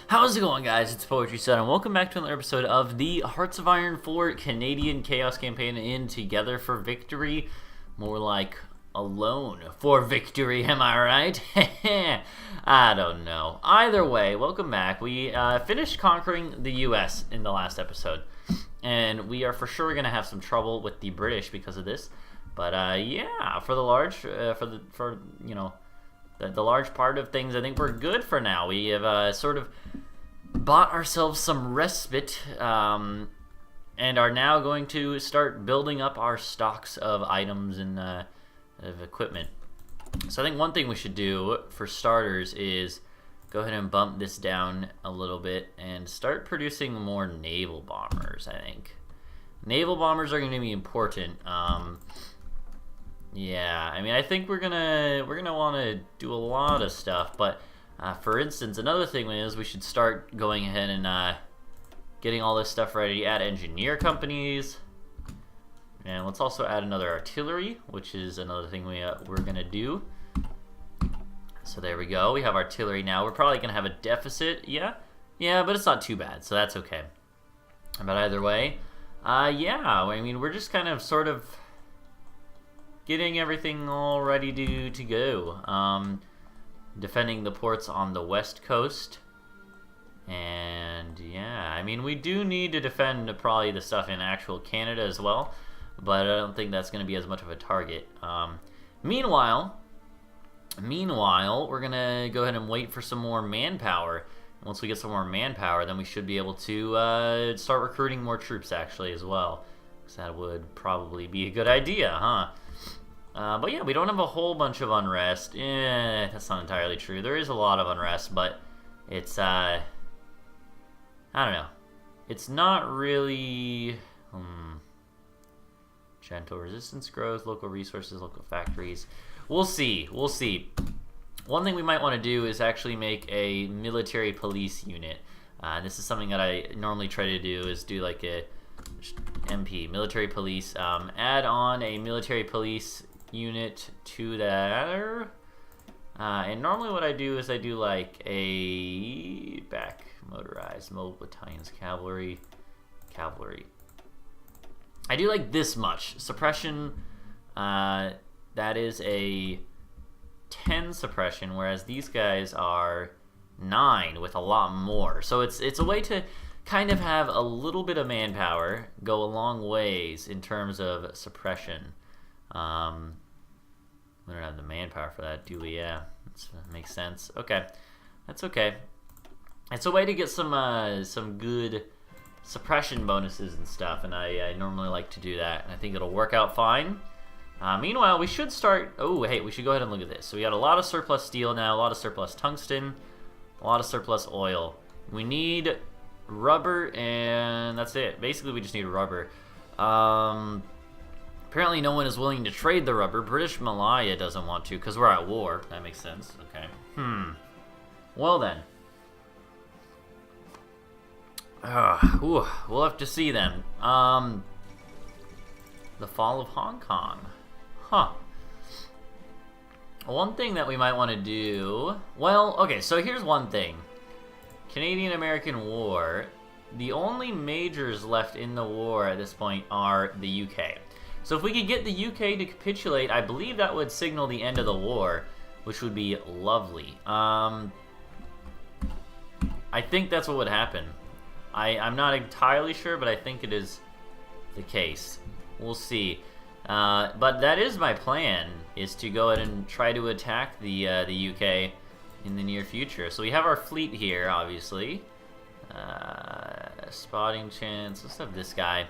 How's it going, guys? It's Poetry Son, and welcome back to another episode of the Hearts of Iron 4 Canadian Chaos Campaign in Together for Victory. More like alone for victory, am I right? I don't know. Either way, welcome back. We finished conquering the US in the last episode, and we are for sure going to have some trouble with the British because of this. But yeah, for the large, the large part of things, I think we're good for now. We have sort of bought ourselves some respite and are now going to start building up our stocks of items and of equipment. So I think one thing we should do for starters is go ahead and bump this down a little bit and start producing more naval bombers. I think naval bombers are going to be important. Yeah, I mean, I think we're gonna want to do a lot of stuff, but for instance, another thing is we should start going ahead and getting all this stuff ready. Add engineer companies, and let's also add another artillery, which is another thing we're gonna do. So there we go. We have artillery now. We're probably gonna have a deficit, yeah, but it's not too bad, so that's okay. But either way, yeah, I mean, we're just kind of sort of getting everything all ready to go. Defending the ports on the west coast. And yeah, I mean, we do need to defend probably the stuff in actual Canada as well, but I don't think that's going to be as much of a target. Meanwhile, we're going to go ahead and wait for some more manpower. Once we get some more manpower, then we should be able to start recruiting more troops actually as well. Because that would probably be a good idea, huh? But yeah, we don't have a whole bunch of unrest. That's not entirely true. There is a lot of unrest, but it's, I don't know. It's not really, gentle resistance growth, local resources, local factories. We'll see. One thing we might want to do is actually make a military police unit. This is something that I normally try to do, is do like a MP, military police. Add on a military police unit to that, and normally what I do is I do like a back motorized mobile battalions, cavalry. I do like this much suppression. That is a 10 suppression, whereas these guys are 9 with a lot more. So it's a way to kind of have a little bit of manpower go a long ways in terms of suppression. We don't have the manpower for that, do we? Yeah, that makes sense. Okay, that's okay. It's a way to get some good suppression bonuses and stuff, and I normally like to do that, and I think it'll work out fine. Meanwhile, we should start. Oh, hey, we should go ahead and look at this. So we got a lot of surplus steel now, a lot of surplus tungsten, a lot of surplus oil. We need rubber, and that's it. Basically, we just need rubber. Apparently no one is willing to trade the rubber. British Malaya doesn't want to because we're at war. That makes sense. Okay. Well then. We'll have to see then. The fall of Hong Kong. Huh. One thing that we might want to do... Well, okay, so here's one thing. Canadian-American War. The only majors left in the war at this point are the UK. So if we could get the UK to capitulate, I believe that would signal the end of the war, which would be lovely. I think that's what would happen. I'm not entirely sure, but I think it is the case. We'll see. But that is my plan, is to go ahead and try to attack the UK in the near future. So we have our fleet here, obviously. Spotting chance. Let's have this guy.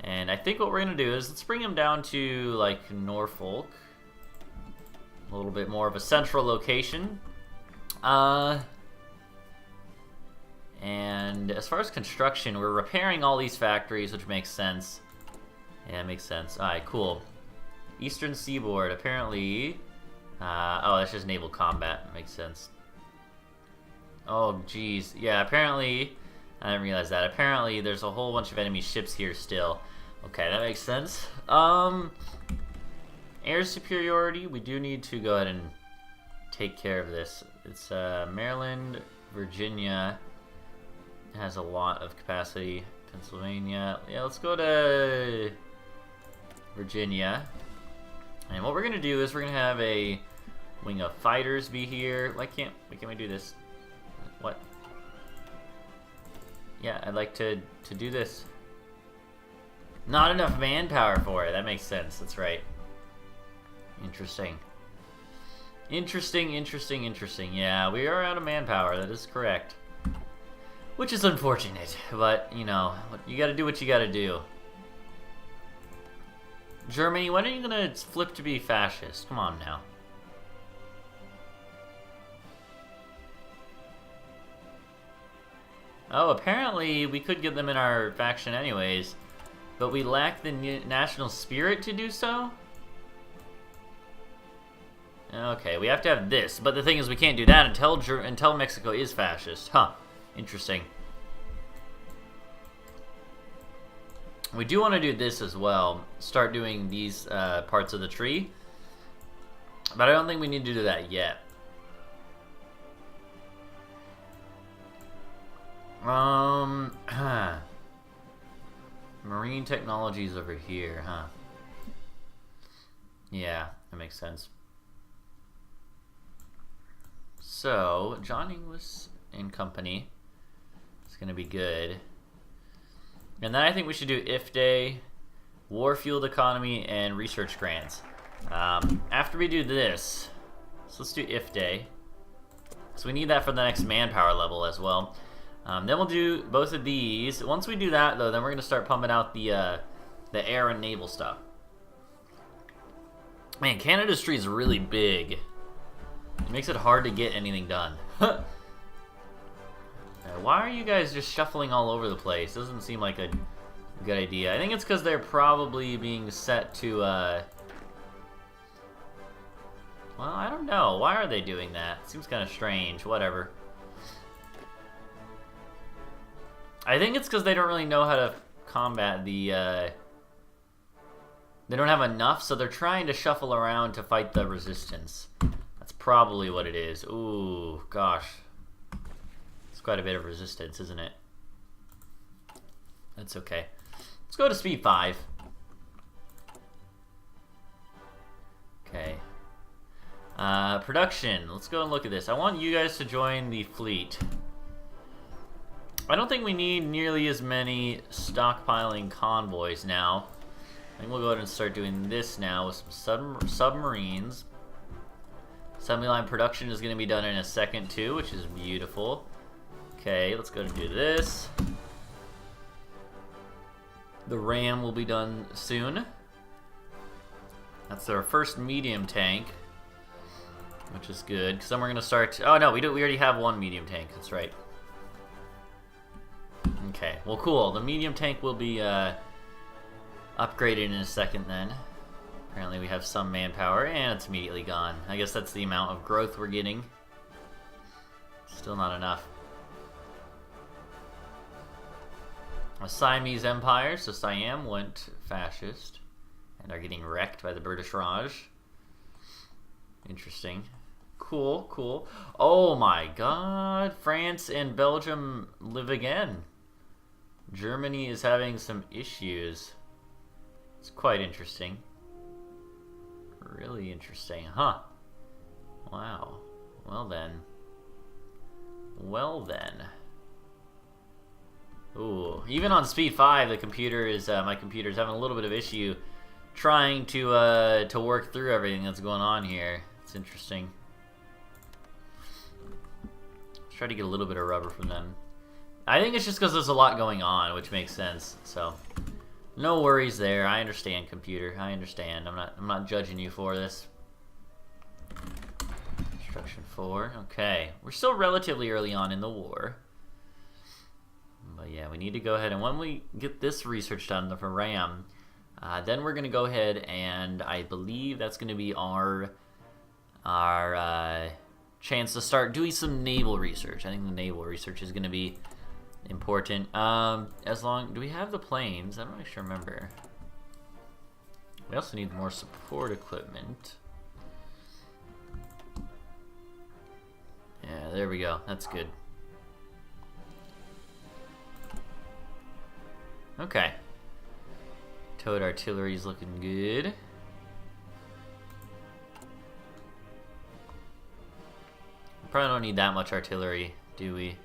And I think what we're going to do is let's bring him down to, like, Norfolk. A little bit more of a central location. And as far as construction, we're repairing all these factories, which makes sense. Yeah, it makes sense. Alright, cool. Eastern Seaboard, apparently... oh, that's just naval combat. Makes sense. Oh, geez. Yeah, apparently... I didn't realize that. Apparently, there's a whole bunch of enemy ships here still. Okay, that makes sense. Air superiority. We do need to go ahead and take care of this. It's Maryland, Virginia, has a lot of capacity. Pennsylvania. Yeah, let's go to Virginia. And what we're gonna do is we're gonna have a wing of fighters be here. Why can't we do this? What? Yeah, I'd like to do this. Not enough manpower for it. That makes sense. That's right. Interesting. Interesting. Yeah, we are out of manpower. That is correct. Which is unfortunate, but, you know, you gotta do what you gotta do. Germany, when are you gonna flip to be fascist? Come on now. Oh, apparently we could get them in our faction anyways, but we lack the national spirit to do so? Okay, we have to have this, but the thing is we can't do that until Mexico is fascist. Huh. Interesting. We do want to do this as well. Start doing these parts of the tree. But I don't think we need to do that yet. Marine technologies over here, huh? Yeah, that makes sense. So, John Inglis and Company is going to be good. And then I think we should do IF Day, War Fueled Economy, and Research Grants. After we do this, so let's do IF Day. So we need that for the next manpower level as well. Then we'll do both of these. Once we do that, though, then we're going to start pumping out the air and naval stuff. Man, Canada's tree is really big. It makes it hard to get anything done. Why are you guys just shuffling all over the place? Doesn't seem like a good idea. I think it's because they're probably being set to, well, I don't know. Why are they doing that? Seems kind of strange. Whatever. I think it's because they don't really know how to combat the, they don't have enough, so they're trying to shuffle around to fight the resistance. That's probably what it is. Ooh, gosh. It's quite a bit of resistance, isn't it? That's okay. Let's go to speed 5. Okay. Production. Let's go and look at this. I want you guys to join the fleet. I don't think we need nearly as many stockpiling convoys now. I think we'll go ahead and start doing this now with some submarines. Assembly line production is going to be done in a second too, which is beautiful. Okay, let's go and do this. The ram will be done soon. That's our first medium tank, which is good. Because then we're going to start... Oh no, we already have one medium tank. That's right. Okay, well cool. The medium tank will be upgraded in a second then. Apparently we have some manpower, and it's immediately gone. I guess that's the amount of growth we're getting. Still not enough. A Siamese Empire, so Siam went fascist, and are getting wrecked by the British Raj. Interesting. Cool, cool. Oh my god, France and Belgium live again. Germany is having some issues. It's quite interesting. Really interesting, huh? Wow. Well then. Well then. Ooh, even on speed 5, the computer is my computer is having a little bit of issue trying to work through everything that's going on here. It's interesting. Let's try to get a little bit of rubber from them. I think it's just because there's a lot going on, which makes sense. So, no worries there. I understand, computer. I understand. I'm not judging you for this. Construction 4. Okay, we're still relatively early on in the war. But yeah, we need to go ahead, and when we get this research done for RAM, then we're going to go ahead, and I believe that's going to be our chance to start doing some naval research. I think the naval research is going to be important. Do we have the planes? I don't actually remember. We also need more support equipment. Yeah, there we go. That's good. Okay. Towed artillery's looking good. Probably don't need that much artillery, do we?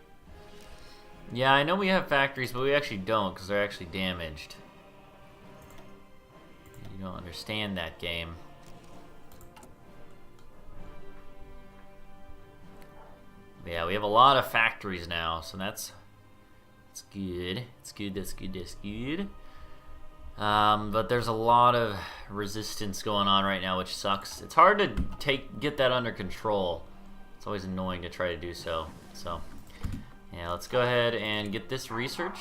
Yeah, I know we have factories, but we actually don't because they're actually damaged. You don't understand that game. But yeah, we have a lot of factories now, so that's good. It's good. That's good. That's good. But there's a lot of resistance going on right now, which sucks. It's hard to get that under control. It's always annoying to try to do so. So, yeah, let's go ahead and get this research.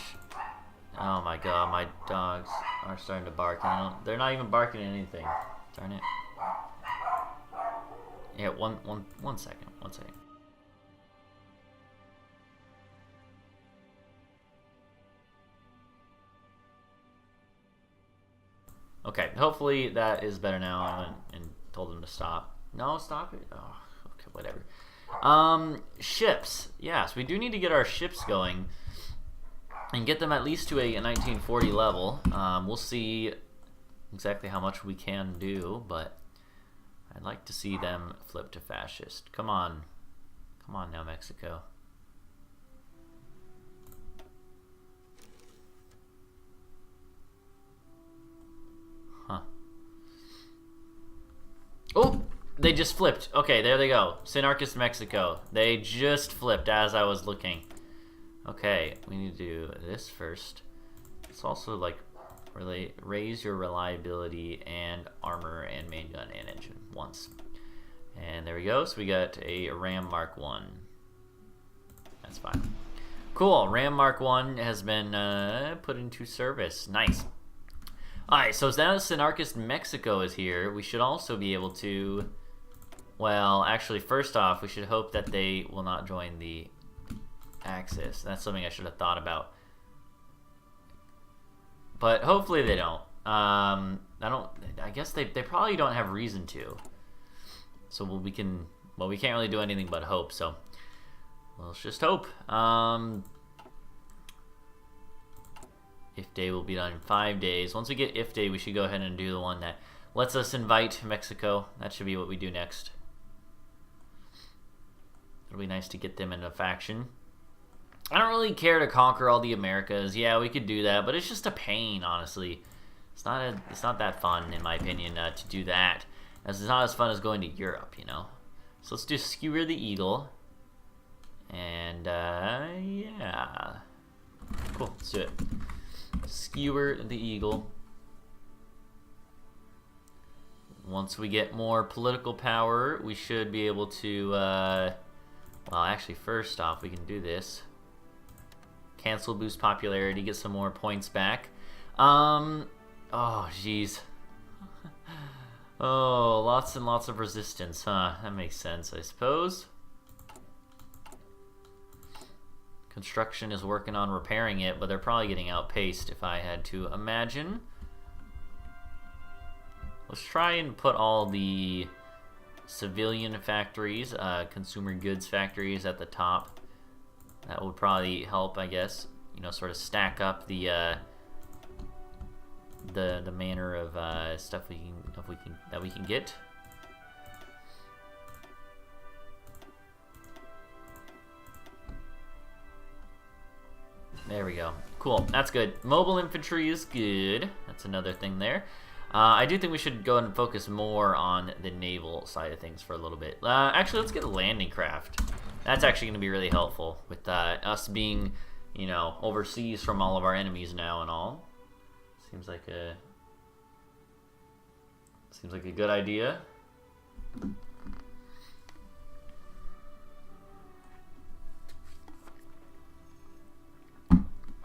Oh my god, my dogs are starting to bark. They're not even barking at anything. Darn it. Yeah, one second. One second. Okay, hopefully that is better now. I went and told them to stop. No, stop it. Oh, okay, whatever. Ships. Yes, we do need to get our ships going and get them at least to a 1940 level. We'll see exactly how much we can do, but I'd like to see them flip to fascist. Come on. Come on now, Mexico. Huh. Oh! They just flipped. Okay, there they go. Synarchist Mexico. They just flipped as I was looking. Okay, we need to do this first. It's also like raise your reliability and armor and main gun and engine once. And there we go. So we got a Ram Mark 1. That's fine. Cool. Ram Mark 1 has been put into service. Nice. Alright, so now that Synarchist Mexico is here, we should also be able to... Well, actually, first off, we should hope that they will not join the Axis. That's something I should have thought about. But hopefully they don't. I guess they probably don't have reason to. So we can't really do anything but hope. So let's just hope. If day will be done in 5 days. Once we get if day, we should go ahead and do the one that lets us invite Mexico. That should be what we do next. It'll be nice to get them in a faction. I don't really care to conquer all the Americas. Yeah, we could do that, but it's just a pain, honestly. It's not that fun, in my opinion, to do that. As it's not as fun as going to Europe, you know. So let's do Skewer the Eagle. And, yeah. Cool, let's do it. Skewer the Eagle. Once we get more political power, we should be able to, well, actually, first off, we can do this. Cancel boost popularity, get some more points back. Oh, jeez. Oh, lots and lots of resistance, huh? That makes sense, I suppose. Construction is working on repairing it, but they're probably getting outpaced, if I had to imagine. Let's try and put all the civilian factories, consumer goods factories at the top. That would probably help, I guess. You know, sort of stack up the manner of stuff that we can get. There we go. Cool. That's good. Mobile infantry is good. That's another thing there. I do think we should go and focus more on the naval side of things for a little bit. Actually, let's get a landing craft. That's actually going to be really helpful with us being, you know, overseas from all of our enemies now and all. Seems like a good idea.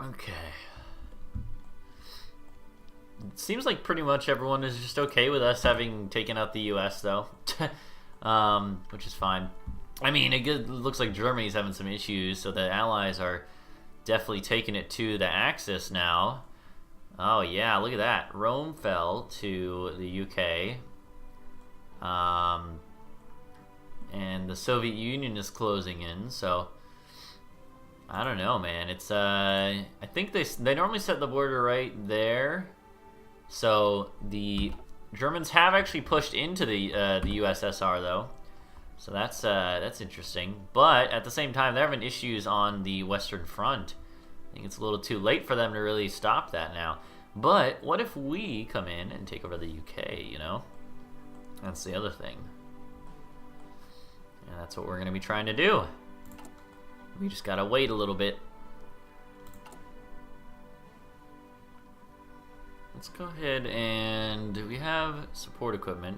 Okay. It seems like pretty much everyone is just okay with us having taken out the US, though. Which is fine. I mean, it looks like Germany's having some issues, so the Allies are definitely taking it to the Axis now. Oh, yeah, look at that. Rome fell to the UK. And the Soviet Union is closing in, so I don't know, man. It's I think they normally set the border right there. So the Germans have actually pushed into the USSR though. So that's interesting. But at the same time, they're having issues on the Western Front. I think it's a little too late for them to really stop that now. But what if we come in and take over the UK, you know? That's the other thing. And that's what we're going to be trying to do. We just gotta wait a little bit. Let's go ahead and... do we have support equipment?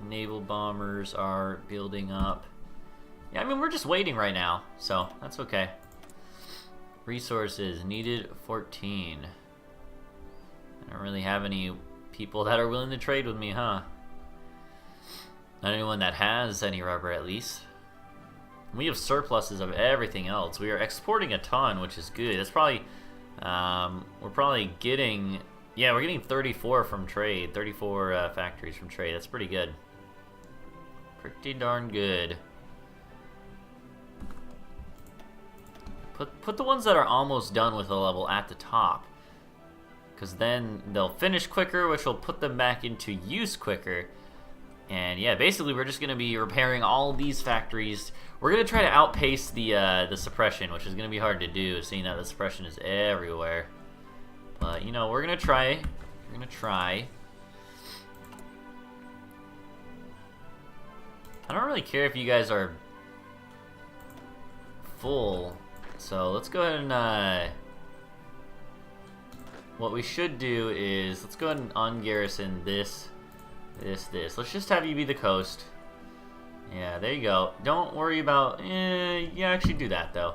Naval bombers are building up. Yeah, I mean, we're just waiting right now, so that's okay. Resources needed 14. I don't really have any people that are willing to trade with me, huh? Not anyone that has any rubber, at least. We have surpluses of everything else. We are exporting a ton, which is good. That's probably, we're probably getting, yeah, we're getting 34 from trade. 34 factories from trade. That's pretty good. Pretty darn good. Put the ones that are almost done with a level at the top, because then they'll finish quicker, which will put them back into use quicker. And yeah, basically we're just gonna be repairing all these factories. We're gonna try to outpace the suppression, which is gonna be hard to do, seeing that the suppression is everywhere. But you know, we're gonna try. We're gonna try. I don't really care if you guys are full, so let's go ahead and what we should do is let's go ahead and ungarrison this. Let's just have you be the coast. Yeah, there you go. Don't worry about... yeah, actually do that, though.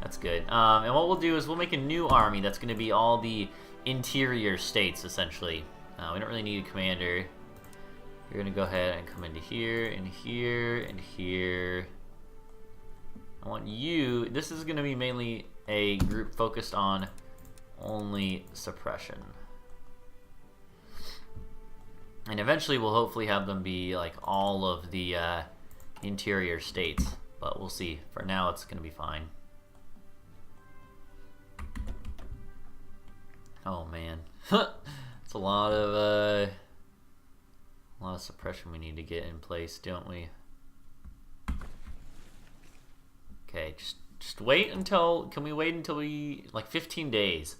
That's good. And what we'll do is we'll make a new army that's going to be all the interior states, essentially. We don't really need a commander. You're going to go ahead and come into here, and here, and here. I want you... This is going to be mainly a group focused on only suppression. And eventually we'll hopefully have them be like all of the interior states, but we'll see. For now it's gonna be fine. Oh man. It's a lot of suppression we need to get in place, don't we? Okay, just wait until, can we wait until we, like 15 days.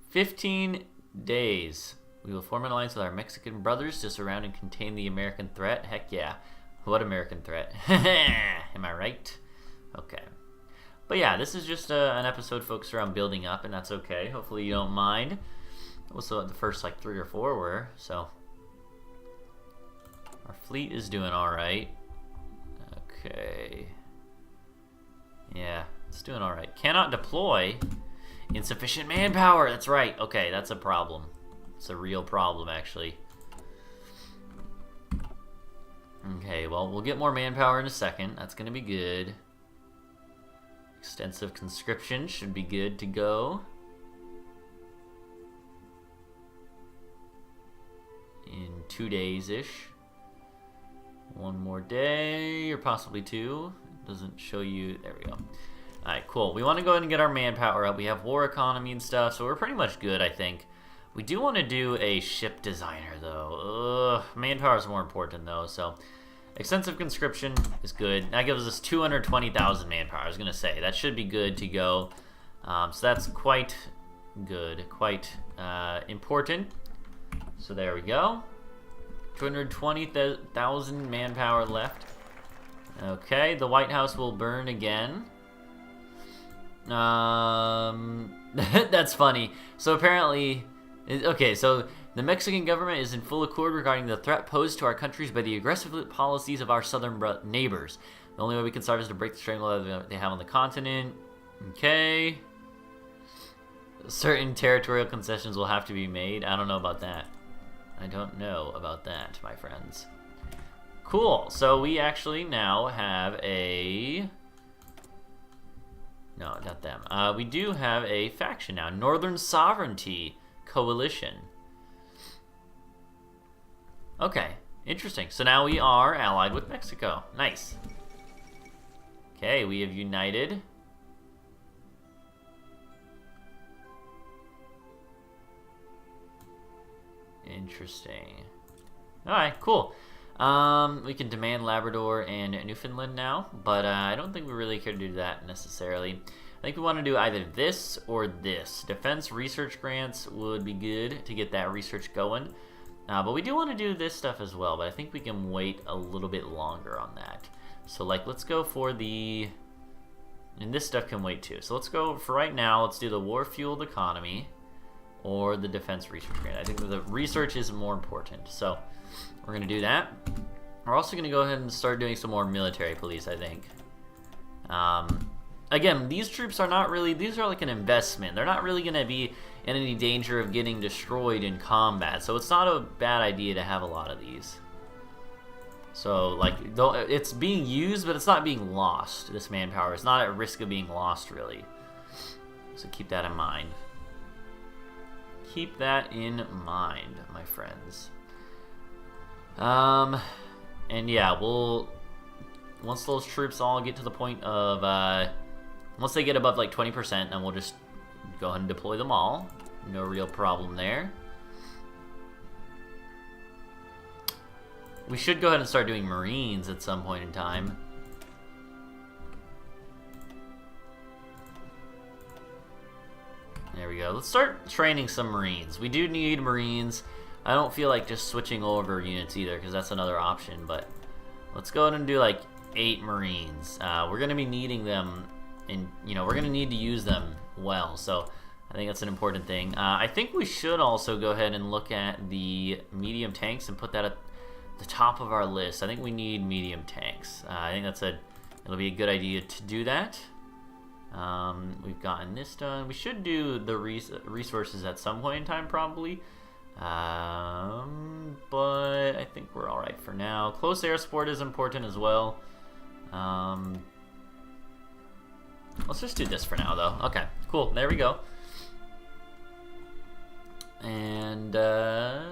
15 days. We will form an alliance with our Mexican brothers to surround and contain the American threat. Heck yeah. What American threat? Am I right? Okay. But yeah, this is just an episode focused around building up, and that's okay. Hopefully you don't mind. Also, the first like 3 or 4 were, so. Our fleet is doing alright. Okay. Yeah, it's doing alright. Cannot deploy. Insufficient manpower. That's right. Okay, that's a problem. It's a real problem, actually. Okay, well, we'll get more manpower in a second. That's going to be good. Extensive conscription should be good to go. In 2 days-ish. 1 more day, or possibly 2. Doesn't show you... There we go. Alright, cool. We want to go ahead and get our manpower up. We have war economy and stuff, so we're pretty much good, I think. We do want to do a ship designer, though. Manpower is more important, though, so... Extensive conscription is good. That gives us 220,000 manpower, I was going to say. That should be good to go. So that's quite good, quite important. So there we go. 220,000 manpower left. Okay, the White House will burn again. That's funny. So apparently... Okay, so the Mexican government is in full accord regarding the threat posed to our countries by the aggressive policies of our southern neighbors. The only way we can start is to break the stranglehold that they have on the continent. Okay. Certain territorial concessions will have to be made. I don't know about that. I don't know about that, my friends. Cool. So we actually now have a... No, not them. We do have a faction now. Northern Sovereignty Coalition. Okay, interesting. So now we are allied with Mexico. Nice. Okay, we have united. Interesting. Alright, cool. We can demand Labrador and Newfoundland now, but I don't think we really care to do that necessarily. I think we want to do either this or this. Defense research grants would be good to get that research going. But we do want to do this stuff as well, but I think we can wait a little bit longer on that. So, like, let's go for the... And this stuff can wait too. So let's go, for right now, let's do the war-fueled economy or the defense research grant. I think the research is more important. So we're going to do that. We're also going to go ahead and start doing some more military police, I think. Again, these troops are not really, these are like an investment. They're not really going to be in any danger of getting destroyed in combat. So it's not a bad idea to have a lot of these. So, like, though it's being used, but it's not being lost, this manpower. It's not at risk of being lost, really. So keep that in mind. Keep that in mind, my friends. And yeah, we'll... Once those troops all get to the point of, once they get above, like, 20%, then we'll just go ahead and deploy them all. No real problem there. We should go ahead and start doing Marines at some point in time. There we go. Let's start training some Marines. We do need Marines. I don't feel like just switching over units either, because that's another option, but let's go ahead and do like 8 Marines. We're going to be needing them, and we're going to need to use them well, so I think that's an important thing. I think we should also go ahead and look at the medium tanks and put that at the top of our list. I think we need medium tanks. I think it'll be a good idea to do that. We've gotten this done. We should do the resources at some point in time, probably. But I think we're all right for now. Close air support is important as well. Let's just do this for now, though. Okay, cool. There we go. And yeah.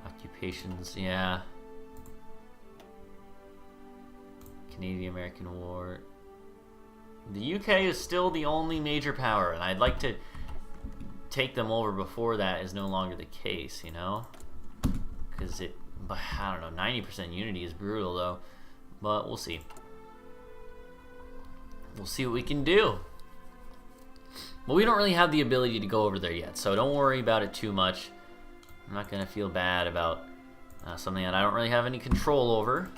Occupations, yeah. Canadian-American War. The UK is still the only major power, and I'd like to take them over before that is no longer the case, Because I don't know, 90% unity is brutal, though. But we'll see. We'll see what we can do. But we don't really have the ability to go over there yet, so don't worry about it too much. I'm not going to feel bad about something that I don't really have any control over.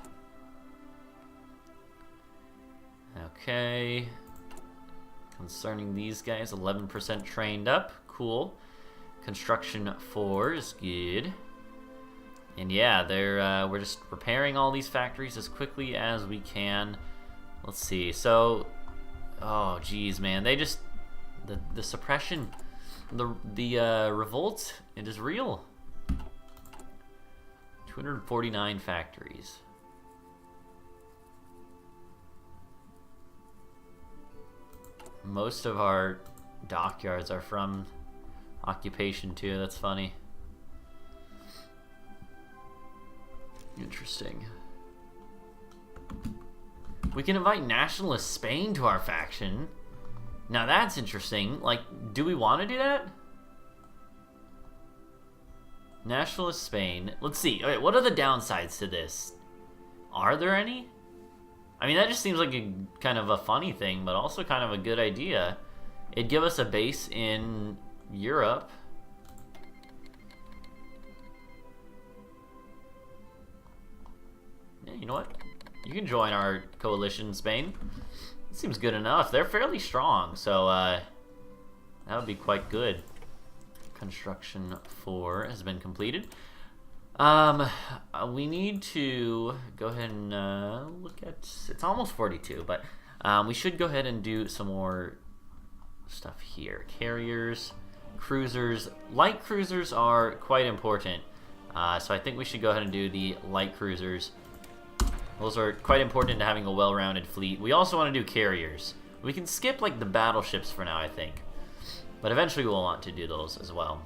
Okay. Concerning these guys, 11% trained up. Cool. Construction 4 is good. And yeah, we're just repairing all these factories as quickly as we can. Let's see. So, oh geez, man, they just the suppression, the revolt, it is real. 249 factories. Most of our dockyards are from occupation too. That's funny. Interesting. We can invite nationalist Spain to our faction. Now that's interesting. Like, do we want to do that? Nationalist Spain. Let's see. Okay, what are the downsides to this? Are there any? I mean, that just seems like a kind of a funny thing, but also kind of a good idea. It'd give us a base in Europe. Yeah, you know what? You can join our coalition, Spain. It seems good enough. They're fairly strong, so that would be quite good. Construction 4 has been completed. We need to go ahead and look at... It's almost 42, but we should go ahead and do some more stuff here. Carriers, cruisers. Light cruisers are quite important. So I think we should go ahead and do the light cruisers. Those are quite important to having a well-rounded fleet. We also want to do carriers. We can skip like the battleships for now, I think. But eventually we'll want to do those as well.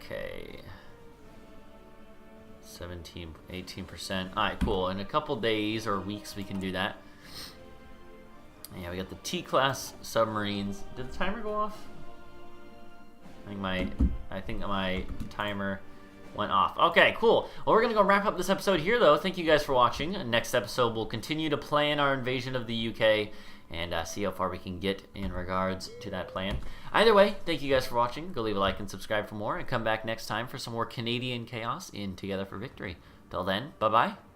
Okay. 17, 18%. Alright, cool. In a couple days or weeks, we can do that. Yeah, we got the T-class submarines. Did the timer go off? I think my timer went off. Okay, cool. Well, we're gonna go wrap up this episode here, though. Thank you guys for watching. Next episode, we'll continue to plan our invasion of the UK and see how far we can get in regards to that plan. Either way, thank you guys for watching. Go leave a like and subscribe for more, and come back next time for some more Canadian chaos in Together for Victory. Till then, bye-bye.